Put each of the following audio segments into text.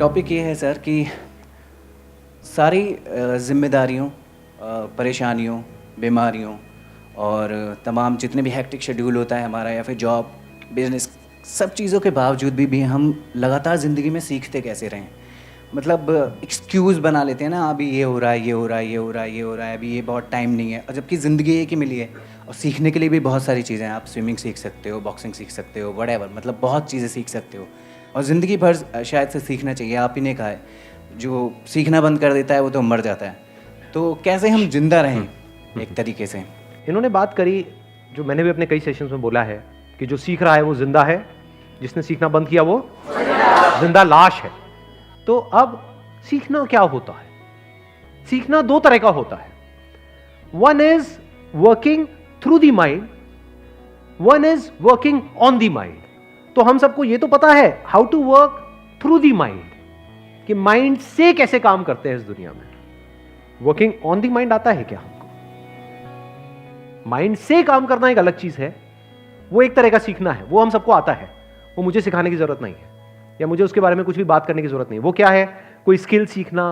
Topic ये है sir कि सारी जिम्मेदारियों, परेशानियों, बीमारियों और तमाम जितने भी हेक्टिक शेड्यूल होता है हमारा या फिर जॉब, बिजनेस, सब चीज़ों के बावजूद भी हम लगातार ज़िंदगी में सीखते कैसे रहें। मतलब एक्सक्यूज़ बना लेते हैं ना, अभी ये हो रहा है, ये हो रहा है, ये हो रहा है, ये हो रहा है, अभी ये बहुत टाइम नहीं है, और जबकि ज़िंदगी एक ही मिली है और सीखने के लिए भी बहुत सारी चीज़ें हैं। आप स्विमिंग सीख सकते हो, बॉक्सिंग सीख सकते हो, व्हाटएवर, मतलब बहुत चीज़ें सीख सकते हो और ज़िंदगी भर शायद से सीखना चाहिए। आप ही ने कहा है, जो सीखना बंद कर देता है वो तो मर जाता है। तो कैसे हम जिंदा रहें एक तरीके से? इन्होंने बात करी, जो मैंने भी अपने कई सेशंस में बोला है, कि जो सीख रहा है वो जिंदा है, जिसने सीखना बंद किया वो जिंदा लाश है। तो अब सीखना क्या होता है? सीखना दो तरह का होता है। One is working through the mind, one is working on the mind. तो हम सबको ये तो पता है how to work through the mind, कि माइंड से कैसे काम करते हैं इस दुनिया में। वर्किंग ऑन द माइंड आता है क्या हमको? माइंड से काम करना एक अलग चीज है, वो एक तरह का सीखना है, वो हम सबको आता है, वो मुझे सिखाने की जरूरत नहीं है या मुझे उसके बारे में कुछ भी बात करने की जरूरत नहीं है। वो क्या है? कोई स्किल सीखना,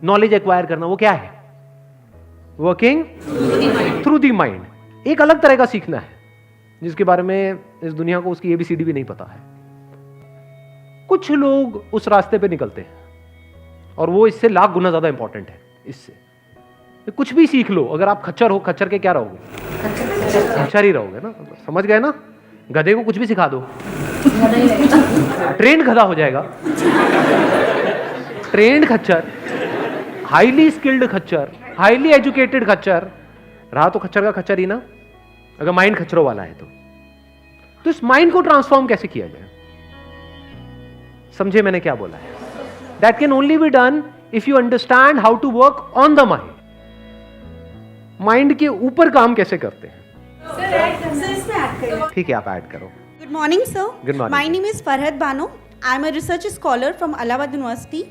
नॉलेज एक्वायर करना, वो क्या है? Working through the mind. एक अलग तरह का सीखना है जिसके बारे में इस दुनिया को उसकी एबीसीडी भी नहीं पता है। कुछ लोग उस रास्ते पे निकलते हैं और वो इससे लाख गुना ज्यादा इंपॉर्टेंट है। इससे कुछ भी सीख लो, अगर आप खच्चर हो, खच्चर के क्या रहोगे? खच्चर ही रहोगे ना, समझ गए ना? गधे को कुछ भी सिखा दो, ट्रेंड गधा हो जाएगा। ट्रेंड खच्चर, हाईली स्किल्ड खच्चर, हाईली एजुकेटेड खच्चर रहा तो खच्चर का खच्चर ही ना, अगर माइंड खच्चरों वाला है तो इस माइंड को ट्रांसफॉर्म कैसे किया जाए? समझे मैंने क्या बोला है? That can only be done if you understand how to work on the mind. Mind के ऊपर काम कैसे करते हैं? सर इसमें ऐड करिए। ठीक है, आप ऐड करो। Good morning, sir. Good morning. My name is Farhad Bano. I'm a research scholar from Allahabad University.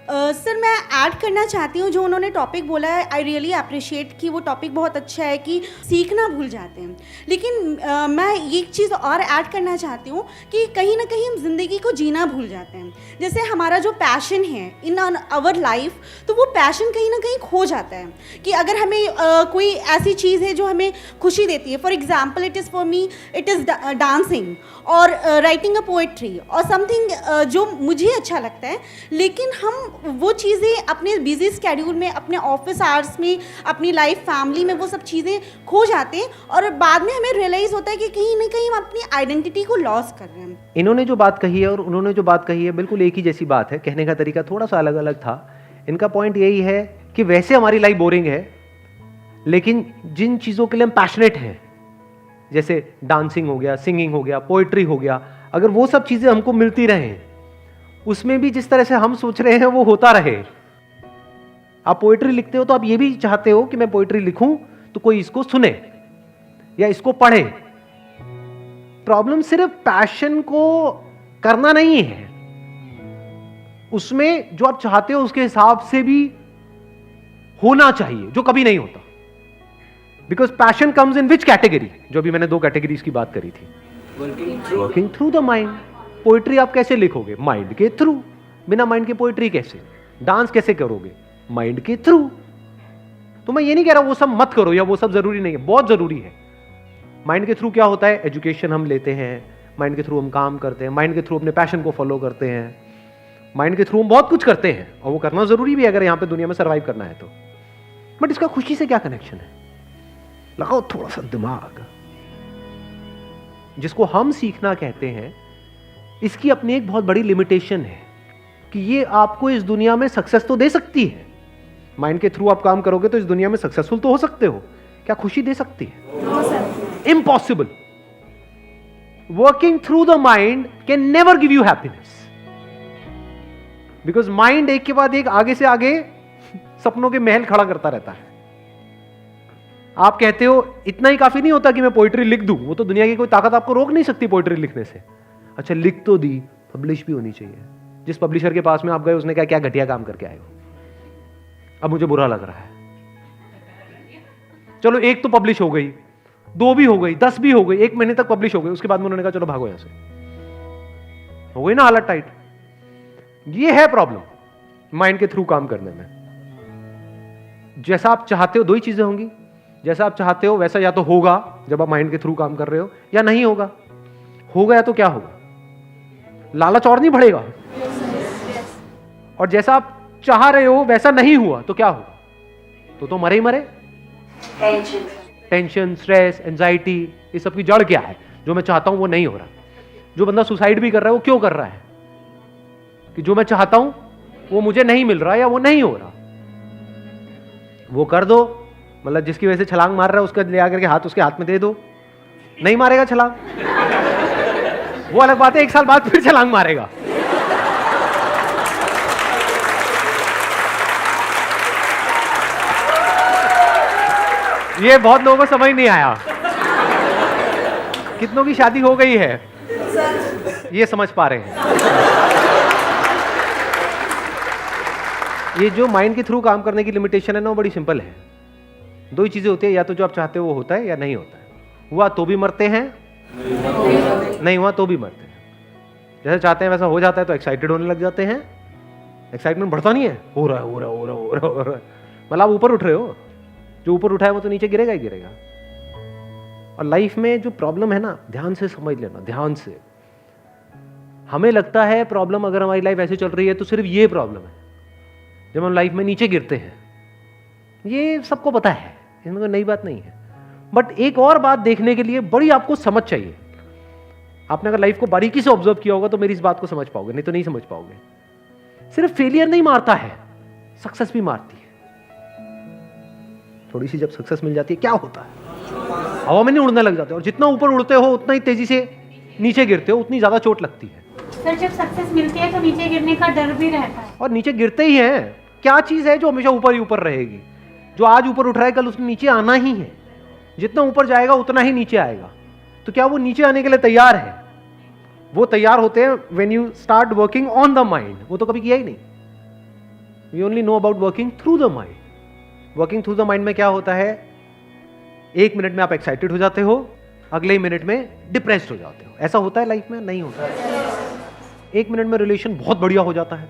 Sir मैं ऐड करना चाहती हूँ जो उन्होंने टॉपिक बोला है। आई रियली अप्रिशिएट कि वो टॉपिक बहुत अच्छा है कि सीखना भूल जाते हैं, लेकिन मैं एक चीज़ और ऐड करना चाहती हूँ कि कहीं ना कहीं हम ज़िंदगी को जीना भूल जाते हैं। जैसे हमारा जो पैशन है इन आवर लाइफ, तो वो पैशन कहीं ना कहीं खो जाता है कि अगर हमें कोई ऐसी चीज़ है जो हमें खुशी देती है। For example, it is for me it is dancing और राइटिंग अ पोएट्री और समथिंग जो मुझे अच्छा लगता है, लेकिन हम वो चीज़ें अपने बिजी स्केड्यूल में, अपने ऑफिस आवर्स में, अपनी लाइफ फैमिली में वो सब चीज़ें खो जाते हैं और बाद में हमें रियलाइज़ होता है कि कहीं ना कहीं हम अपनी आइडेंटिटी को लॉस कर रहे हैं। इन्होंने जो बात कही है और उन्होंने जो बात कही है बिल्कुल एक ही जैसी बात है, कहने का तरीका थोड़ा सा अलग अलग था। इनका पॉइंट यही है कि वैसे हमारी लाइफ बोरिंग है, लेकिन जिन चीज़ों के लिए हम पैशनेट हैं, जैसे डांसिंग हो गया, सिंगिंग हो गया, पोइट्री हो गया, अगर वो सब चीज़ें हमको मिलती रहें, उसमें भी जिस तरह से हम सोच रहे हैं वो होता रहे। आप पोइट्री लिखते हो तो आप ये भी चाहते हो कि मैं पोइट्री लिखूं तो कोई इसको सुने या इसको पढ़े। प्रॉब्लम सिर्फ पैशन को करना नहीं है, उसमें जो आप चाहते हो उसके हिसाब से भी होना चाहिए, जो कभी नहीं होता। Because passion comes in which category? जो भी मैंने दो कैटेगरीज की बात करी थी, working through the mind. Poetry आप कैसे लिखोगे? माइंड के थ्रू। बिना माइंड के पोइट्री कैसे? डांस कैसे करोगे? माइंड के थ्रू। तो मैं ये नहीं कह रहा वो सब मत करो या वो सब जरूरी नहीं है, बहुत जरूरी है। माइंड के थ्रू क्या होता है? एजुकेशन हम लेते हैं, माइंड के थ्रू हम काम करते हैं, माइंड के थ्रू अपने पैशन को फॉलो करते हैं, माइंड के थ्रू हम बहुत कुछ करते हैं और वो करना जरूरी भी है अगर यहां पे दुनिया में सर्वाइव करना है तो। बट इसका खुशी से क्या कनेक्शन है? लगाओ थोड़ा सा दिमाग। जिसको हम सीखना कहते हैं, इसकी अपनी एक बहुत बड़ी लिमिटेशन है कि ये आपको इस दुनिया में सक्सेस तो दे सकती है। माइंड के थ्रू आप काम करोगे तो इस दुनिया में सक्सेसफुल तो हो सकते हो, क्या खुशी दे सकती है? Impossible. Working through the mind can never give you happiness, because mind एक के बाद एक, आगे से आगे सपनों के महल खड़ा करता रहता है। आप कहते हो इतना ही काफी नहीं होता कि मैं पोइट्री लिख दूं, वो तो दुनिया की कोई ताकत आपको रोक नहीं सकती पोइट्री लिखने से। अच्छा, लिख तो दी, पब्लिश भी होनी चाहिए। जिस पब्लिशर के पास में आप गए उसने क्या क्या घटिया काम करके आए हो, अब मुझे बुरा लग रहा है। चलो एक तो पब्लिश हो गई, 2 भी हो गई, 10 भी हो गई, 1 महीने तक पब्लिश हो गई, उसके बाद में उन्होंने कहा चलो भागो यहां से। हो गई ना हालत टाइट। ये है प्रॉब्लम माइंड के थ्रू काम करने में। जैसा आप चाहते हो दो ही चीजें होंगी, जैसा आप चाहते हो वैसा या तो होगा जब आप माइंड के थ्रू काम कर रहे हो, या नहीं होगा। होगा या तो क्या होगा, लालच और नहीं बढ़ेगा। और जैसा आप चाह रहे हो वैसा नहीं हुआ तो क्या होगा, तो मरे ही मरे। टेंशन, स्ट्रेस, एंजाइटी, ये सब की जड़ क्या है? जो मैं चाहता हूं वो नहीं हो रहा। जो बंदा सुसाइड भी कर रहा है वो क्यों कर रहा है? कि जो मैं चाहता हूं वो मुझे नहीं मिल रहा या वो नहीं हो रहा। वो कर दो, मतलब जिसकी वजह से छलांग मार रहा है उसका ले आकर के हाथ उसके हाथ में दे दो, नहीं मारेगा छलांग, वो अलग बात है, 1 साल बाद फिर छलांग मारेगा। ये बहुत लोगों को समझ नहीं आया। कितनों की शादी हो गई है ये समझ पा रहे हैं। ये जो माइंड के थ्रू काम करने की लिमिटेशन है ना, वो बड़ी सिंपल है। दो ही चीजें होती है, या तो जो आप चाहते हो वो होता है या नहीं होता है। हुआ तो भी मरते हैं, नहीं हुआ तो भी मरते हैं। जैसे चाहते हैं वैसा हो जाता है तो एक्साइटेड होने लग जाते हैं। एक्साइटमेंट बढ़ता नहीं है, हो रहा है हो रहा है हो रहा है हो रहा है हो रहा है, मतलब आप ऊपर उठ रहे हो। जो ऊपर उठा है वो तो नीचे गिरेगा ही गिरेगा। और लाइफ में जो प्रॉब्लम है ना, ध्यान से समझ लेना, ध्यान से। हमें लगता है प्रॉब्लम, अगर हमारी लाइफ ऐसे चल रही है तो सिर्फ ये प्रॉब्लम है। जब हम लाइफ में नीचे गिरते हैं, ये सबको पता है, इसमें कोई नई बात नहीं है। बट एक और बात देखने के लिए बड़ी आपको समझ चाहिए। आपने अगर लाइफ को बारीकी से ऑब्जर्व किया होगा तो मेरी इस बात को समझ पाओगे, नहीं तो नहीं समझ पाओगे। सिर्फ फेलियर नहीं मारता है, सक्सेस भी मारती है। थोड़ी सी जब सक्सेस मिल जाती है क्या होता है, हवा में नहीं उड़ने लग जाते, और जितना ऊपर उड़ते हो उतना ही तेजी से नीचे गिरते हो, उतनी ज्यादा चोट लगती है। सर जब सक्सेस मिलती है तो नीचे गिरने का डर भी रहता है। और नीचे गिरते ही हैं। क्या चीज है जो हमेशा ऊपर ही ऊपर रहेगी? जो आज ऊपर उठ रहा है कल उसने नीचे आना ही है। जितना ऊपर जाएगा उतना ही नीचे आएगा। तो क्या वो नीचे आने के लिए तैयार है? वो तैयार होते हैं when you start working on the mind. वो तो कभी किया ही नहीं। We only know about working through the mind. Working through the mind में क्या होता है, 1 मिनट में आप एक्साइटेड हो जाते हो, अगले ही मिनट में डिप्रेस्ड हो जाते हो। ऐसा होता है लाइफ में? नहीं होता है। 1 मिनट में रिलेशन बहुत बढ़िया हो जाता है,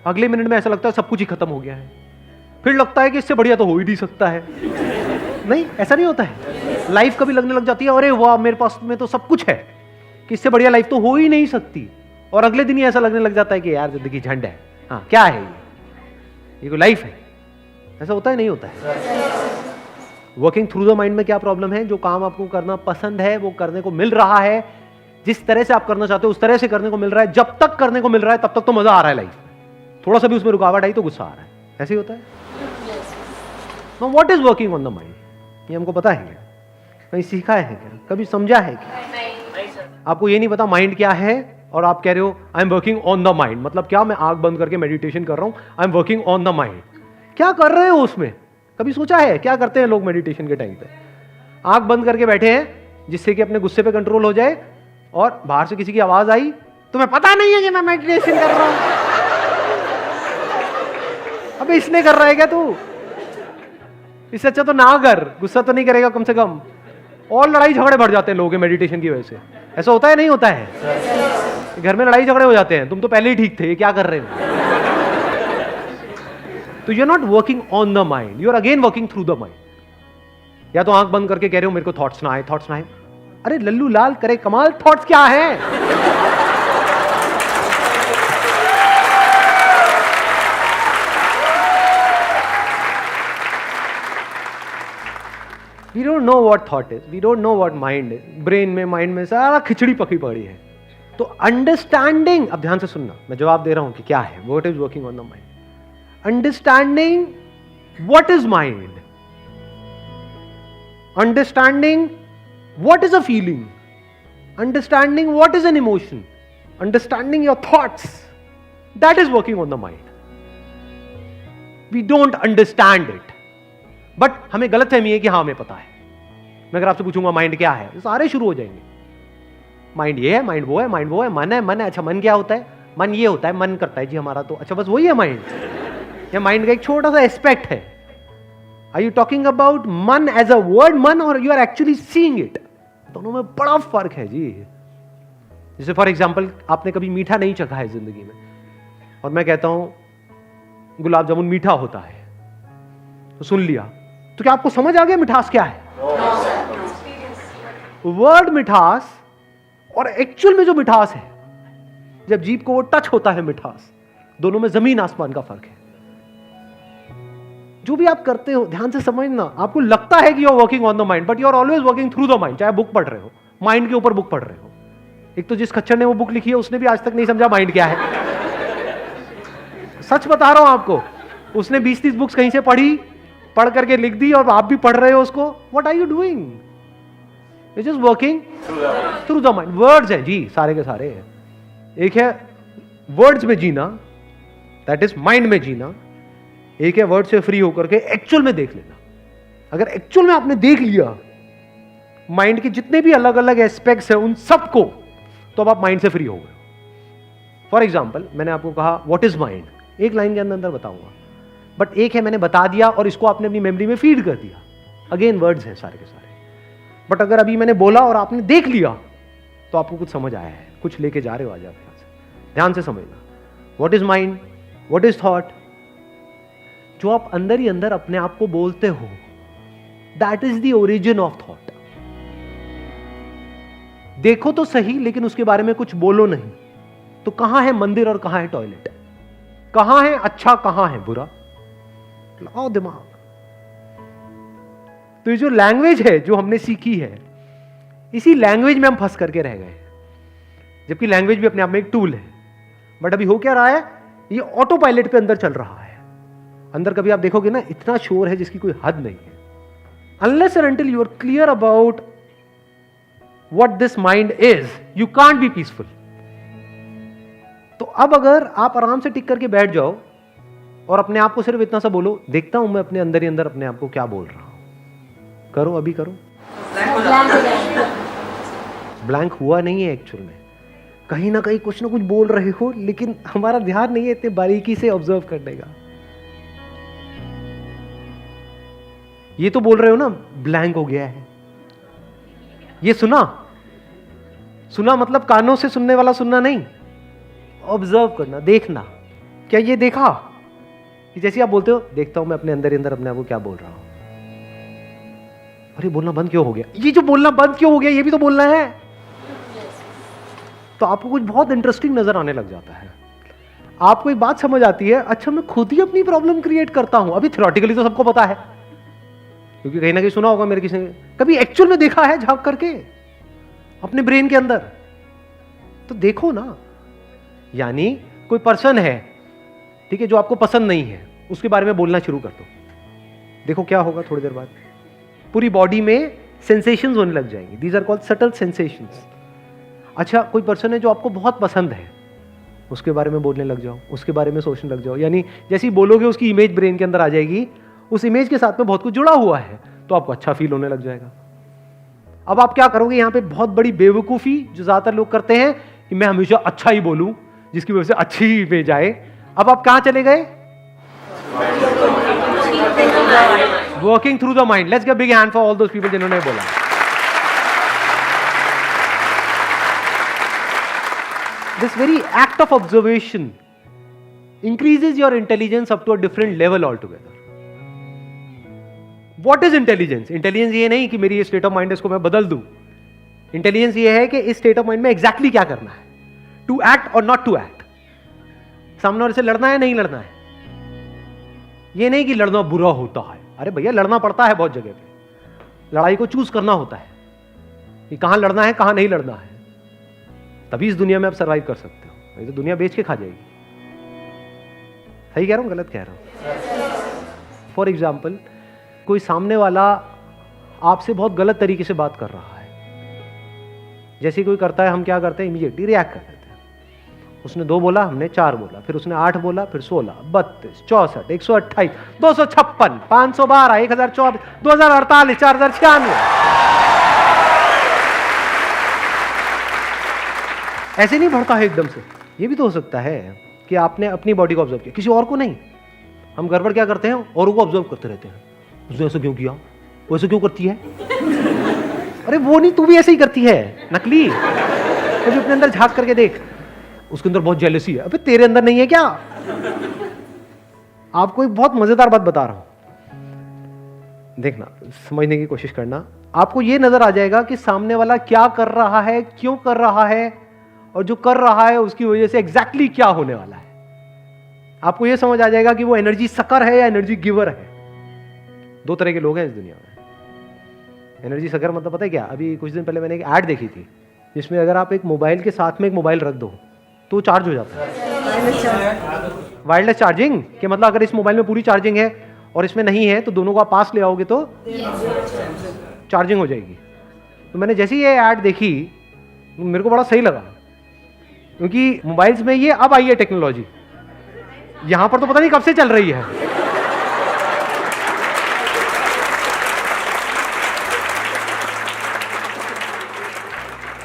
अगले मिनट में ऐसा लगता है सब कुछ ही खत्म हो गया है, फिर लगता है कि इससे बढ़िया तो हो ही नहीं सकता है। नहीं, ऐसा नहीं होता है। लाइफ कभी लगने लग जाती है अरे वाह मेरे पास में तो सब कुछ है, कि इससे बढ़िया लाइफ तो हो ही नहीं सकती, और अगले दिन ही ऐसा लगने लग जाता है कि यार जिंदगी झंड है। हाँ, क्या है ये कोई लाइफ है? ऐसा होता है? नहीं होता है। वर्किंग थ्रू द माइंड में क्या प्रॉब्लम है? जो काम आपको करना पसंद है वो करने को मिल रहा है, जिस तरह से आप करना चाहते हो उस तरह से करने को मिल रहा है, जब तक करने को मिल रहा है तब तक तो मजा आ रहा है लाइफ में। थोड़ा सा भी उसमें रुकावट आई तो गुस्सा आ रहा है। ऐसे ही होता है। Now what is working on the mind? ये हमको पता है क्या? कहीं सीखा है क्या? कभी समझा है क्या? आपको ये नहीं पता माइंड क्या है, और आप कह रहे हो I am working on the mind. मतलब क्या? मैं आंख बंद करके मेडिटेशन कर रहा हूं, I am working on the mind. क्या कर रहे हो उसमें? कभी सोचा है क्या करते हैं लोग मेडिटेशन के टाइम पे? आंख बंद करके बैठे हैं जिससे कि अपने गुस्से पे कंट्रोल हो जाए, और बाहर से किसी की आवाज आई, तुम्हें पता नहीं है कि मैं मेडिटेशन कर रहा हूं। अबे इसने कर रहा है क्या तू? इससे अच्छा तो ना कर, गुस्सा तो नहीं करेगा कम से कम। और लड़ाई झगड़े बढ़ जाते हैं लोगों के मेडिटेशन की वजह से। ऐसा होता है? नहीं होता है? घर में लड़ाई झगड़े हो जाते हैं, तुम तो पहले ही ठीक थे, ये क्या कर रहे हो? तो you are not working on the mind, you are again working through the mind. या तो आंख बंद करके कह रहे हो मेरे को थॉट्स ना आए, थॉट्स ना आए। अरे लल्लू लाल करे कमाल, थॉट्स क्या है? We don't know what thought is, we don't know what mind is. Brain में, माइंड में सारा खिचड़ी पकी पड़ी है। तो अंडरस्टैंडिंग, अब ध्यान से सुनना, मैं जवाब दे रहा हूं कि क्या है what is working on the mind. Understanding what is mind, understanding what is a feeling, understanding what is an emotion, understanding your thoughts, that is working on the mind. We don't understand it, but हमें गलतफहमी है कि हाँ हमें पता है। मैं अगर आपसे पूछूंगा माइंड क्या है, सारे शुरू हो जाएंगे। माइंड ये है, माइंड वो है, माइंड वो है, मन है, मन है। अच्छा मन क्या होता है? मन ये होता है, मन करता है जी हमारा, तो अच्छा बस वही है माइंड? या माइंड का एक छोटा सा एस्पेक्ट है? Are you talking about man as a word man, और you are actually seeing it? दोनों में बड़ा फर्क है जी। जैसे फॉर एग्जाम्पल आपने कभी मीठा नहीं चखा है जिंदगी में, और मैं कहता हूं गुलाब जामुन मीठा होता है, तो सुन लिया, तो क्या आपको समझ आ गया मिठास क्या है? वर्ड मिठास और एक्चुअल में जो मिठास है, जब जीभ को वो टच होता है मिठास, दोनों में जमीन आसमान का फर्क है। जो भी आप करते हो ध्यान से समझना, आपको लगता है कि you are working on the mind, but you are always working through the mind. चाहे बुक पढ़ रहे हो, माइंड के ऊपर बुक पढ़ रहे हो। एक तो जिस खच्चर ने वो बुक लिखी है उसने भी आज तक नहीं समझा माइंड क्या है। सच बता रहा हूं आपको, उसने 20-30 बुक्स कहीं से पढ़ करके लिख दी और आप भी पढ़ रहे हो उसको। What are you doing? You just working through the mind. Words हैं जी, सारे के सारे हैं। एक है वर्ड्स में जीना, दैट इज माइंड में जीना। एक है वर्ड से फ्री होकर के एक्चुअल में देख लेना। अगर एक्चुअल में आपने देख लिया माइंड के जितने भी अलग अलग एस्पेक्ट्स हैं उन सबको, तो अब आप माइंड से फ्री हो गए। फॉर एग्जाम्पल, मैंने आपको कहा व्हाट इज माइंड, एक लाइन के अंदर बताऊंगा, बट एक है मैंने बता दिया और इसको आपने अपनी मेमोरी में फीड कर दिया। अगेन वर्ड्स हैं सारे के सारे। बट अगर अभी मैंने बोला और आपने देख लिया, तो आपको कुछ समझ आया है, कुछ लेके जा रहे हो आज आप यहां से। ध्यान से समझना, what is mind, what is thought. जो आप अंदर ही अंदर अपने आप को बोलते हो, that is the origin of thought. देखो तो सही, लेकिन उसके बारे में कुछ बोलो नहीं। तो कहां है मंदिर और कहां है टॉयलेट, कहां है अच्छा कहां है बुरा, लगाओ दिमाग। तो ये जो लैंग्वेज है जो हमने सीखी है, इसी लैंग्वेज में हम फंस करके रह गए, जबकि लैंग्वेज भी अपने आप में एक टूल है। बट अभी हो क्या रहा है, ये ऑटो पायलट पे अंदर चल रहा है। अंदर कभी आप देखोगे ना, इतना शोर है जिसकी कोई हद नहीं है। Unless and until you are clear about what this mind is, you can't be peaceful. तो अब अगर आप आराम से टिक करके बैठ जाओ और अपने आप को सिर्फ इतना सा बोलो, देखता हूं मैं अपने अंदर ही अंदर अपने आप को क्या बोल रहा हूं। करो, अभी करो। ब्लैंक हुआ नहीं है एक्चुअल में, कहीं ना कहीं कुछ ना कुछ बोल रहे हो, लेकिन हमारा ध्यान नहीं है इतने बारीकी से ऑब्जर्व करने का। ये तो बोल रहे हो ना ब्लैंक हो गया है। ये सुना मतलब कानों से सुनने वाला सुनना नहीं, ऑब्जर्व करना, देखना। क्या ये देखा कि जैसे आप बोलते हो, देखता हूं मैं अपने अंदर ही अंदर अपने आप को क्या बोल रहा हूं। अरे बोलना बंद क्यों हो गया, ये जो बोलना बंद क्यों हो गया, ये भी तो बोलना है। तो आपको कुछ बहुत इंटरेस्टिंग नजर आने लग जाता है। आपको एक बात समझ आती है, अच्छा मैं खुद ही अपनी प्रॉब्लम क्रिएट करता हूं। अभी थ्योरेटिकली तो सबको पता है, क्योंकि कहीं ना कहीं सुना होगा मेरे किसी ने, कभी एक्चुअल में देखा है झांक करके अपने ब्रेन के अंदर? तो देखो ना, यानी कोई पर्सन है, ठीक है, जो आपको पसंद नहीं है, उसके बारे में बोलना शुरू कर दो। देखो क्या होगा, थोड़ी देर बाद पूरी बॉडी में सेंसेशंस होने लग जाएंगी। These are called subtle sensations. अच्छा, कोई पर्सन है जो आपको बहुत पसंद है, उसके बारे में बोलने लग जाओ, उसके बारे में सोचने लग जाओ। यानी जैसे ही बोलोगे उसकी इमेज ब्रेन के अंदर आ जाएगी, उस इमेज के साथ में बहुत कुछ जुड़ा हुआ है, तो आपको अच्छा फील होने लग जाएगा। अब आप क्या करोगे, यहां पे बहुत बड़ी बेवकूफी जो ज्यादातर लोग करते हैं कि मैं हमेशा अच्छा ही बोलूं जिसकी वजह से अच्छी इमेज आए। अब आप कहां चले गए, working through the mind. Let's give a big hand for all those people जिन्होंने बोला। This very act of observation increases your intelligence up to a different level altogether. What is intelligence? Intelligence ये नहीं कि मेरी ये state of mind है इसको मैं बदल दूं। Intelligence ये है कि इस state of mind में exactly क्या करना है, to act or not to act। सामने वाले से लड़ना है नहीं लड़ना है। ये नहीं कि लड़ना बुरा होता है, अरे भैया लड़ना पड़ता है बहुत जगह पे। लड़ाई को चूज करना होता है कि कहां लड़ना है कहां नहीं लड़ना है, तभी इस दुनिया में आप सर्वाइव कर सकते हो, नहीं तो दुनिया बेच के खा जाएगी। सही कह रहा हूं गलत कह रहा हूं? फॉर एग्जाम्पल, कोई सामने वाला आपसे बहुत गलत तरीके से बात कर रहा है, जैसे कोई करता है हम क्या करते हैं, इमीडिएटली रिएक्ट कर देते हैं। उसने 2 बोला, हमने 4 बोला, फिर उसने 8 बोला, फिर 16, 32, 64, 128, 256, 512, 1024, 2048, 4096। ऐसे नहीं बढ़ता है एकदम से। ये भी तो हो सकता है कि आपने अपनी बॉडी को ऑब्जर्व किया, किसी और को नहीं। हम गड़बड़ क्या करते हैं, औरों को ऑब्जर्व करते रहते हैं। उसने ऐसा क्यों किया, वो ऐसा क्यों करती है, अरे वो नहीं तू भी ऐसे ही करती है, नकली। कभी अपने अंदर झांक करके देख, उसके अंदर बहुत जेलसी है, अबे तेरे अंदर नहीं है क्या? आपको एक बहुत मजेदार बात बता रहा हूं, देखना, समझने की कोशिश करना। आपको यह नजर आ जाएगा कि सामने वाला क्या कर रहा है, क्यों कर रहा है, और जो कर रहा है उसकी वजह से एग्जैक्टली क्या होने वाला है। आपको यह समझ आ जाएगा कि वो एनर्जी सकर है या एनर्जी गिवर है। दो तरह के लोग हैं इस दुनिया में। एनर्जी सकर मतलब पता है क्या? अभी कुछ दिन पहले मैंने एक ऐड देखी थी जिसमें अगर आप एक मोबाइल के साथ में एक मोबाइल रख दो तो चार्ज हो जाता है। वायरलेस चार्जिंग के मतलब अगर इस मोबाइल में पूरी चार्जिंग है और इसमें नहीं है तो दोनों को आप पास ले आओगे तो चार्जिंग हो जाएगी। तो मैंने जैसे ही ये ऐड देखी मेरे को बड़ा सही लगा, क्योंकि मोबाइल्स में ये अब आई है टेक्नोलॉजी, यहां पर तो पता नहीं कब से चल रही है।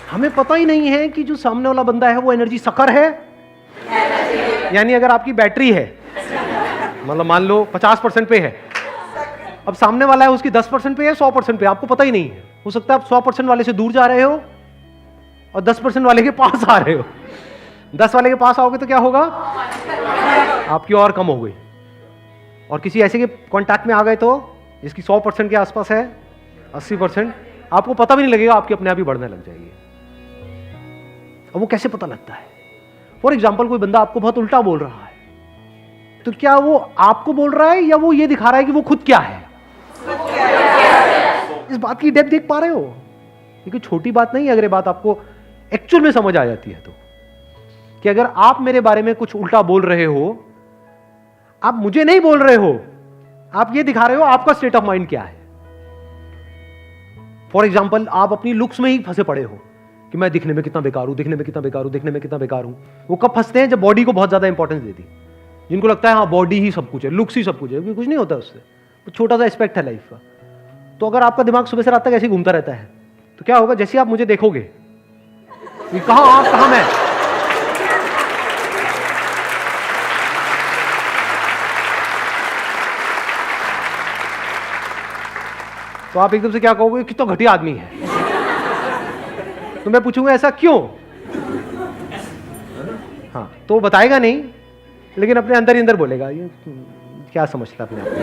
हमें पता ही नहीं है कि जो सामने वाला बंदा है वो एनर्जी सकर है, यानी अगर आपकी बैटरी है, मतलब मान लो 50% पे है, अब सामने वाला है उसकी 10% पे है, 100% पे, आपको पता ही नहीं है। हो सकता है आप 100% वाले से दूर जा रहे हो और 10% वाले के पास आ रहे हो। 10 वाले के पास आओगे तो क्या होगा? आपकी और कम हो गई। और किसी ऐसे के कांटेक्ट में आ गए तो जिसकी 100% के आसपास है, 80%, आपको पता भी नहीं लगेगा, आपकी अपने आप ही बढ़ने लग जाएगी। अब वो कैसे पता लगता है? फॉर एग्जाम्पल कोई बंदा आपको बहुत उल्टा बोल रहा है, तो क्या वो आपको बोल रहा है या वो ये दिखा रहा है कि वो खुद क्या है? इस बात की डेप्थ देख पा रहे हो? ये कोई छोटी बात नहीं है अगर ये बात आपको एक्चुअल में समझ आ जाती है तो, कि अगर आप मेरे बारे में कुछ उल्टा बोल रहे हो, आप मुझे नहीं बोल रहे हो, आप ये दिखा रहे हो आपका स्टेट ऑफ माइंड क्या है। फॉर एग्जाम्पल आप अपनी लुक्स में ही फंसे पड़े हो कि मैं दिखने में कितना बेकार हूं, दिखने में कितना बेकार हूं, दिखने में कितना बेकार हूं। वो कब फंसते हैं? जब बॉडी को बहुत ज्यादा इंपॉर्टेंस देती, जिनको लगता है हाँ बॉडी ही सब कुछ है, लुक्स ही सब कुछ है, क्योंकि कुछ नहीं होता उससे, तो छोटा सा एस्पेक्ट है लाइफ का। तो अगर आपका दिमाग सुबह से रात तक ऐसे ही घूमता रहता है तो क्या होगा? जैसे आप मुझे देखोगे, कहां आप, कहां मैं, तो आप एकदम से क्या कहोगे? कितना घटिया आदमी है। तो मैं पूछूंगा ऐसा क्यों? हाँ, तो बताएगा नहीं, लेकिन अपने अंदर ही अंदर बोलेगा ये क्या समझता अपने आप को।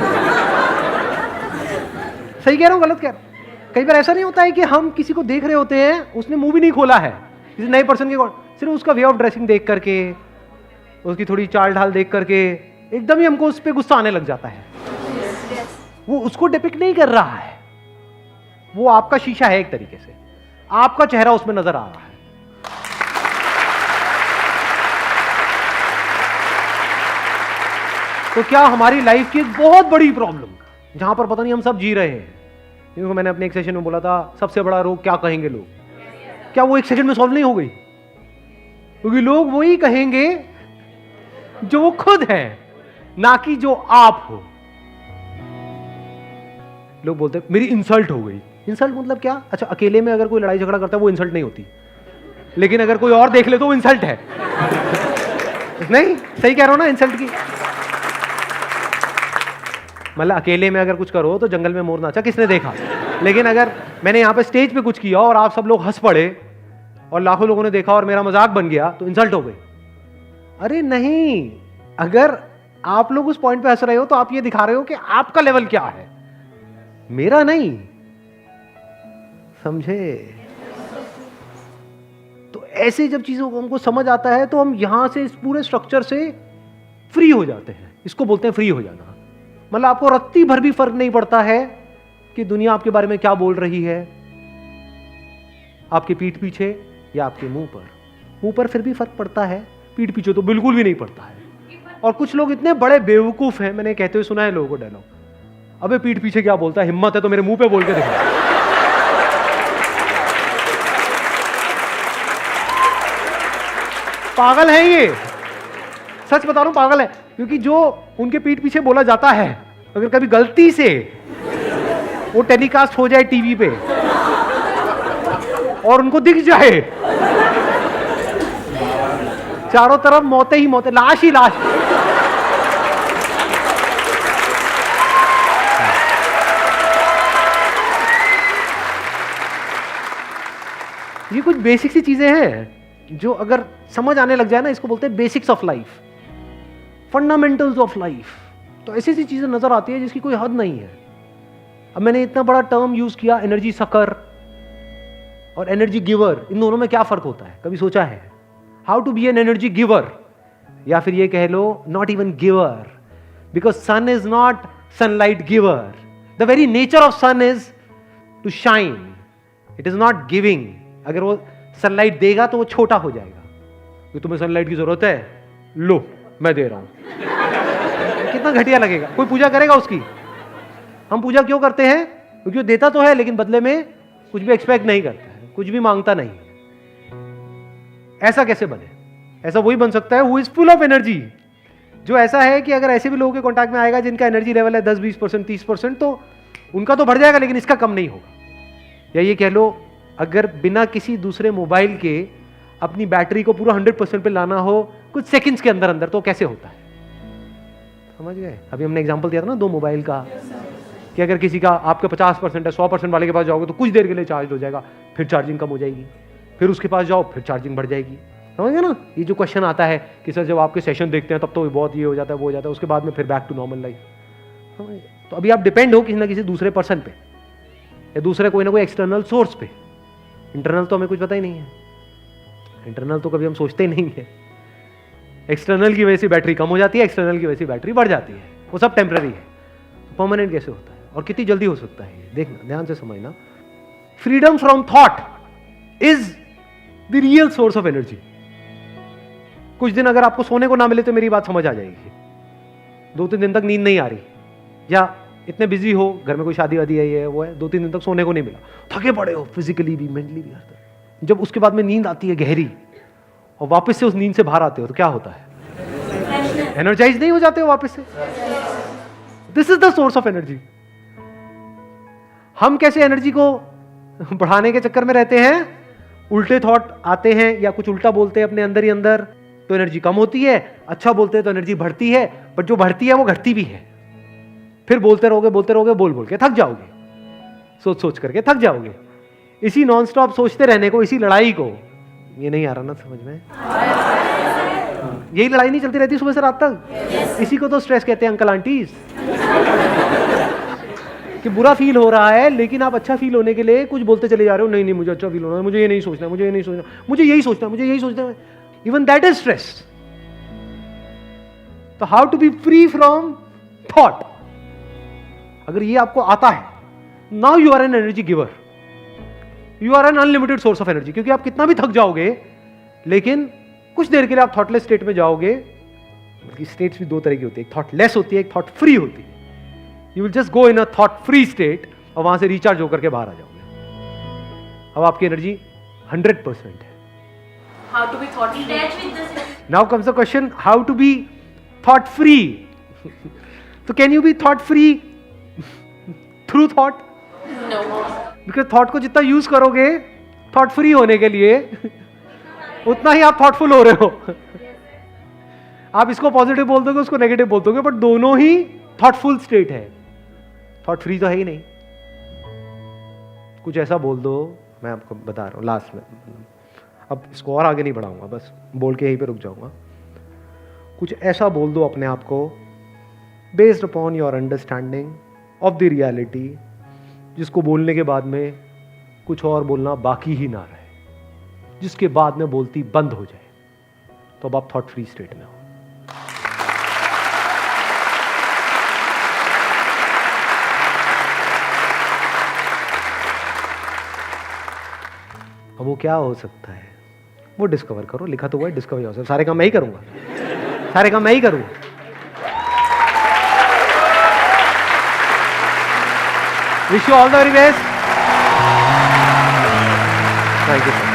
सही कह रहा हूं, गलत कह रहा हूं? कई बार ऐसा नहीं होता है कि हम किसी को देख रहे होते हैं, उसने मुंह भी नहीं खोला है, किसी नए पर्सन के, सिर्फ उसका वे ऑफ ड्रेसिंग देख करके, उसकी थोड़ी चाल ढाल देख करके एकदम ही हमको उस पर गुस्सा आने लग जाता है। वो उसको डिपिक्ट नहीं कर रहा है, वो आपका शीशा है एक तरीके से, आपका चेहरा उसमें नजर आ रहा है। तो क्या हमारी लाइफ की एक बहुत बड़ी प्रॉब्लम, जहां पर पता नहीं हम सब जी रहे हैं, क्योंकि मैंने अपने एक सेशन में बोला था सबसे बड़ा रोग क्या कहेंगे लोग, क्या वो एक सेकंड में सॉल्व नहीं हो गई? क्योंकि लोग वही कहेंगे जो वो खुद है, ना कि जो आप हो। लोग बोलते हैं मेरी इंसल्ट हो गई। इंसल्ट मतलब क्या? अच्छा, अकेले में अगर कोई लड़ाई झगड़ा करता है वो इंसल्ट नहीं होती, लेकिन अगर कोई और देख ले तो वो इंसल्ट है। नहीं, सही कह रहा हूं ना? इंसल्ट की मतलब अकेले में अगर कुछ करो तो जंगल में मोर नाचा किसने देखा, लेकिन अगर मैंने यहां पे स्टेज पे कुछ किया और आप सब लोग हंस पड़े और लाखों लोगों ने देखा और मेरा मजाक बन गया तो इंसल्ट हो गई। अरे नहीं, अगर आप लोग उस पॉइंट पे हंस रहे हो तो आप ये दिखा रहे हो कि आपका लेवल क्या है, मेरा नहीं। समझे? तो ऐसे जब चीजों को हमको समझ आता है तो हम यहां से इस पूरे स्ट्रक्चर से फ्री हो जाते हैं। इसको बोलते हैं फ्री हो जाना। मतलब आपको रत्ती भर भी फर्क नहीं पड़ता है कि दुनिया आपके बारे में क्या बोल रही है, आपके पीठ पीछे या आपके मुंह पर। मुंह पर फिर भी फर्क पड़ता है, पीठ पीछे तो बिल्कुल भी नहीं पड़ता है। और कुछ लोग इतने बड़े बेवकूफ हैं, मैंने कहते हुए सुना है लोगों को डायलॉग, अबे पीठ पीछे क्या बोलता है, हिम्मत है तो मेरे मुंह पे बोल के दिखा। पागल है ये, सच बता रहा हूं, पागल है। क्योंकि जो उनके पीठ पीछे बोला जाता है, अगर कभी गलती से वो टेलीकास्ट हो जाए टीवी पे और उनको दिख जाए, चारों तरफ मौतें ही मौतें, लाश ही लाश। ये कुछ बेसिक सी चीजें हैं जो अगर समझ आने लग जाए ना, इसको बोलते हैं basics of life, fundamentals of life. तो ऐसी ऐसी चीजें नजर आती है जिसकी कोई हद नहीं है। अब मैंने इतना बड़ा टर्म यूज किया एनर्जी सकर और एनर्जी गिवर, इन दोनों में क्या फर्क होता है, कभी सोचा है? How to be an energy giver, या फिर ये कह लो not even giver, because sun is not sunlight giver. The very nature of sun is to shine, it is not giving. अगर वो सनलाइट देगा तो वो छोटा हो जाएगा, कि तुम्हें सनलाइट की जरूरत है, लो मैं दे रहा हूं। कितना घटिया लगेगा, कोई पूजा करेगा उसकी? हम पूजा क्यों करते हैं? क्योंकि वो देता तो है लेकिन बदले में कुछ भी एक्सपेक्ट नहीं करता है, कुछ भी मांगता नहीं। ऐसा कैसे बने? ऐसा वही बन सकता है who is full of energy, जो ऐसा है कि अगर ऐसे भी लोगों के कांटेक्ट में आएगा जिनका एनर्जी लेवल है 10-20%, 30%, तो उनका तो बढ़ जाएगा लेकिन इसका कम नहीं होगा। या ये कह लो अगर बिना किसी दूसरे मोबाइल के अपनी बैटरी को पूरा 100% पे लाना हो कुछ सेकंड्स के अंदर अंदर, तो कैसे होता है? समझ गए? अभी हमने एग्जांपल दिया था ना 2 मोबाइल का, कि अगर किसी का आपका 50% है, 100% वाले के पास जाओगे तो कुछ देर के लिए चार्ज हो जाएगा, फिर चार्जिंग कम हो जाएगी, फिर उसके पास जाओ फिर चार्जिंग बढ़ जाएगी। समझ गए ना? ये जो क्वेश्चन आता है कि सर जब आपके सेशन देखते हैं तब तो बहुत ये हो जाता है वो हो जाता है, उसके बाद में फिर बैक टू नॉर्मल लाइफ। तो अभी आप डिपेंड हो किसी ना किसी दूसरे पर्सन पे, या दूसरे कोई ना कोई एक्सटर्नल सोर्स पे। इंटरनल तो हमें कुछ पता ही नहीं है, इंटरनल तो कभी हम सोचते ही नहीं है। एक्सटर्नल की वजह से बैटरी कम हो जाती है, एक्सटर्नल की वजह से बैटरी बढ़ जाती है, वो सब टेम्पररी है। तो परमानेंट कैसे होता है और कितनी जल्दी हो सकता है? देखना, ध्यान से समझना। Freedom from thought is the real source of energy. कुछ दिन अगर आपको सोने को ना मिले तो मेरी बात समझ आ जाएगी। 2-3 दिन तक नींद नहीं आ रही, या इतने बिजी हो, घर में कोई शादी वादी है, ये वो है, 2-3 दिन तक सोने को नहीं मिला, थके पड़े हो फिजिकली भी मेंटली भी। जब उसके बाद में नींद आती है गहरी और वापस से उस नींद से बाहर आते हो तो क्या होता है? एनर्जाइज नहीं हो जाते हो वापस से? This is the source of energy. हम कैसे एनर्जी को बढ़ाने के चक्कर में रहते हैं? उल्टे थॉट आते हैं या कुछ उल्टा बोलते हैं अपने अंदर ही अंदर, तो एनर्जी कम होती है। अच्छा बोलते हैं तो एनर्जी बढ़ती है, पर जो बढ़ती है वो घटती भी है। फिर बोलते रहोगे बोल बोल के थक जाओगे, सोच सोच करके थक जाओगे। इसी नॉन स्टॉप सोचते रहने को, इसी लड़ाई को, ये नहीं आ रहा ना समझ में? यही लड़ाई नहीं चलती रहती सुबह से रात तक? इसी को तो स्ट्रेस कहते हैं अंकल आंटीज। कि बुरा फील हो रहा है लेकिन आप अच्छा फील होने के लिए कुछ बोलते चले जा रहे हो, नहीं नहीं मुझे अच्छा फील होना है, मुझे ये नहीं सोचना, मुझे ये नहीं सोचना, मुझे यही सोचना, मुझे यही सोचना है। Even that is stress. तो how to be free from thought, अगर ये आपको आता है, now you are an energy giver, you are an unlimited source of energy. क्योंकि आप कितना भी थक जाओगे लेकिन कुछ देर के लिए आप थॉटलेस स्टेट में जाओगे। बल्कि स्टेट्स भी 2 तरह की होती है, एक थॉटलेस होती है, एक थॉट फ्री होती है। You will just go in a thought free state और वहां से रिचार्ज होकर के बाहर आ जाओगे। अब आपकी एनर्जी 100% है। How to be thought free? Now comes the question, how to be thought free. तो can you be thought free through thought? No. Because thought को जितना यूज करोगे थॉट फ्री होने के लिए, उतना ही आप थॉटफुल हो रहे हो। आप इसको पॉजिटिव बोल दोगे, उसको नेगेटिव बोल दोगे, बट दोनों ही थॉटफुल स्टेट है। थॉट फ्री तो है ही नहीं। कुछ ऐसा बोल दो, मैं आपको बता रहा हूं लास्ट में, अब इसको और आगे नहीं बढ़ाऊंगा, बस बोल के यहीं पे रुक जाऊंगा। कुछ ऐसा बोल दो अपने आप को based upon your understanding of the reality, जिसको बोलने के बाद में कुछ और बोलना बाकी ही ना रहे, जिसके बाद में बोलती बंद हो जाए, तो अब आप थॉट फ्री स्टेट में हो। अब वो क्या हो सकता है वो डिस्कवर करो। लिखा तो हुआ है डिस्कवर योरसेल्फ। सारे काम मैं ही करूंगा, सारे काम मैं ही करूंगा। Wish you all the very best. Thank you sir.